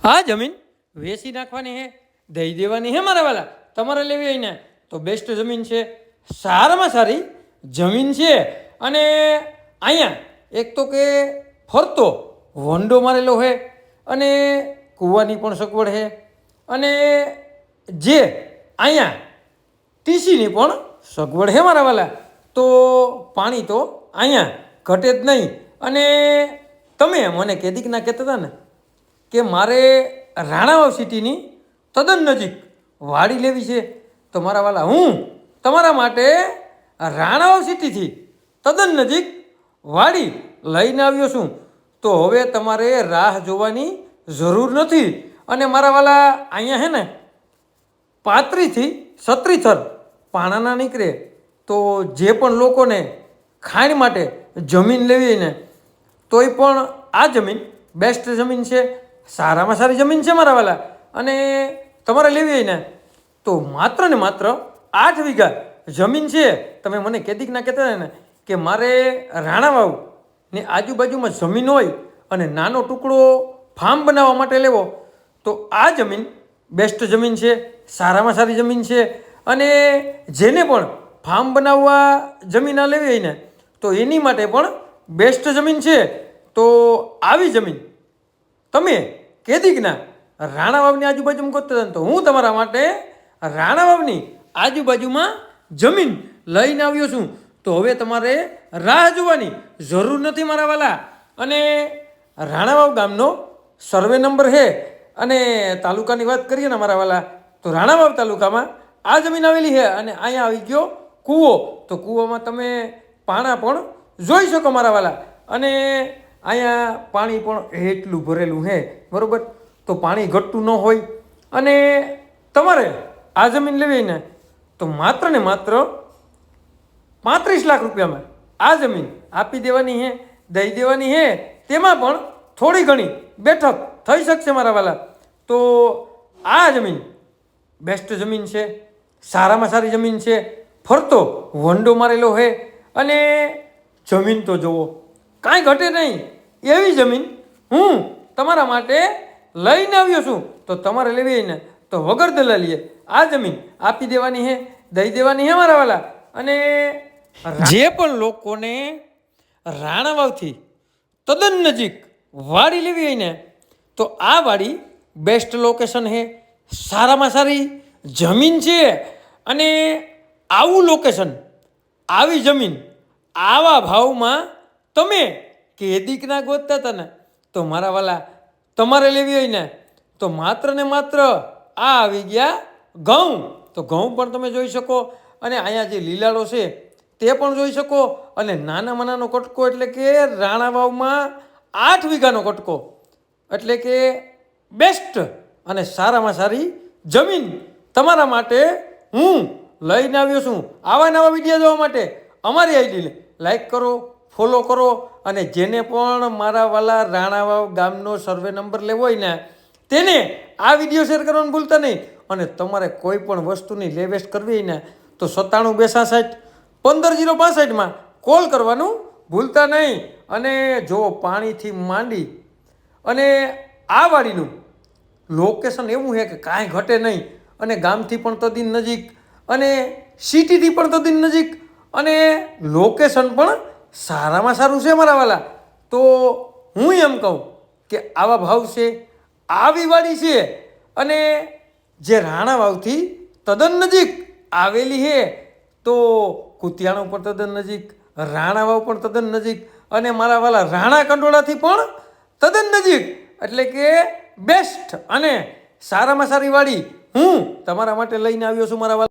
આ જમીન વેચી નાખવાની હે, દઈ દેવાની હે મારા વાલા, તમારે લેવી હોય ને તો બેસ્ટ જમીન છે, સારામાં સારી જમીન છે. અને અહીંયા એક તો કે ફરતો વંડો મારેલો છે અને કૂવાની પણ સગવડ છે. અને જે અહીંયા ટીસીની પણ સગવડ છે મારા વાલા, તો પાણી તો અહીંયા ઘટે જ નહીં. અને તમે મને કેદીક ના કહેતા હતા ને કે મારે રાણાવાવ સિટીની તદ્દન નજીક વાડી લેવી છે, તો મારા વાલા હું તમારા માટે રાણાવાવ સિટીથી તદ્દન નજીક વાડી લઈને આવ્યો છું. તો હવે તમારે રાહ જોવાની જરૂર નથી. અને મારા વાલા અહીંયા હે ને 35 થી 37 થર પાણાના નીકળે, તો જે પણ લોકોને ખાણ માટે જમીન લેવી ને તોય પણ આ જમીન બેસ્ટ જમીન છે, સારામાં સારી જમીન છે મારા વાલા. અને તમારે લેવી હોય ને તો માત્ર ને માત્ર 8 વીઘા જમીન છે. તમે મને કેદીક ના કહેતા ને કે મારે રાણાવાવ ની આજુબાજુમાં જમીન હોય અને નાનો ટુકડો ફાર્મ બનાવવા માટે લેવો, તો આ જમીન બેસ્ટ જમીન છે, સારામાં સારી જમીન છે. અને જેને પણ ફાર્મ બનાવવા જમીન આ લેવી હોય ને તો એની માટે પણ બેસ્ટ જમીન છે. તો આવી જમીન તમે કેદીકના રાણાવાવની આજુબાજુમાં ગોતતા હતા, તો હું તમારા માટે રાણાવાવની આજુબાજુમાં જમીન લઈને આવ્યો છું. તો હવે તમારે રાહ જોવાની જરૂર નથી મારા વાલા. અને રાણાવાવ ગામનો સર્વે નંબર છે. અને તાલુકાની વાત કરીએ ને મારા વાલા, તો રાણાવાવ તાલુકામાં આ જમીન આવેલી છે. અને અહીંયા આવી ગયો કૂવો, તો કૂવામાં તમે પાણા પણ જોઈ શકો મારા વાલા. અને અહીંયા પાણી પણ એટલું ભરેલું છે, બરાબર. તો પાણી ઘટતું ન હોય. અને તમારે આ જમીન લેવી ને તો માત્ર ને માત્ર 35 લાખ રૂપિયામાં આ જમીન આપી દેવાની છે, દઈ દેવાની છે. તેમાં પણ થોડી ઘણી બેઠક થઈ શકશે મારા વાલા. તો આ જમીન બેસ્ટ જમીન છે, સારામાં સારી જમીન છે, ફરતો વંડો મારેલો છે. અને જમીન તો જુઓ, કાંઈ ઘટે નહીં એવી જમીન હું તમારા માટે લઈને આવ્યો છું. તો તમારે લેવી હોય ને તો વગર દલાલીએ આ જમીન આપી દેવાની છે, દઈ દેવાની છે મારા વાલા. અને જે પણ લોકોને રાણાવાવથી તદ્દન નજીક વાડી લેવી હોય ને તો આ વાડી બેસ્ટ લોકેશન છે, સારામાં સારી જમીન છે. અને આવું લોકેશન, આવી જમીન, આવા ભાવમાં તમે કેદીકના ગોતતા હતા ને તો મારા વાલા તમારે લેવી હોય ને તો માત્ર ને માત્ર આ આવી ગયા ઘઉં. તો ઘઉં પણ તમે જોઈ શકો. અને અહીંયા જે લીલાડો છે તે પણ જોઈ શકો. અને નાનામાં નાનો કટકો એટલે કે રાણાવાવમાં 8 વીઘાનો કટકો, એટલે કે બેસ્ટ અને સારામાં સારી જમીન તમારા માટે હું લઈને આવ્યો છું. આવા નવા વિડીયો જોવા માટે અમારી આઈડીને લાઈક કરો, ફોલો કરો. અને જેને પણ મારા વાલા રાણાવાવ ગામનો સર્વે નંબર લેવો હોય ને તેને આ વિડીયો શેર કરવાનું ભૂલતા નહીં. અને તમારે કોઈ પણ વસ્તુની લે વેસ્ટ કરવી હોય ને તો 97 266 15065 કોલ કરવાનું ભૂલતા નહીં. અને જો પાણીથી માંડી અને આ વાડીનું લોકેશન એવું છે કે કાંઈ ઘટે નહીં. અને ગામથી પણ તદ્દન નજીક, અને સિટીથી પણ તદ્દન નજીક, અને લોકેશન પણ સારામાં સારું છે મારા વાલા. તો હું એમ કહું કે આવા ભાવ છે, આવી વાડી છે. અને જે રાણાવાવથી તદ્દન નજીક આવેલી છે, તો કુતિયાણું પણ તદ્દન નજીક, રાણાવાવ પણ તદ્દન નજીક, અને મારા વાલા રાણા કંડોળાથી પણ તદ્દન નજીક. એટલે કે બેસ્ટ અને સારામાં સારી વાડી હું તમારા માટે લઈને આવ્યો છું મારા વાલા.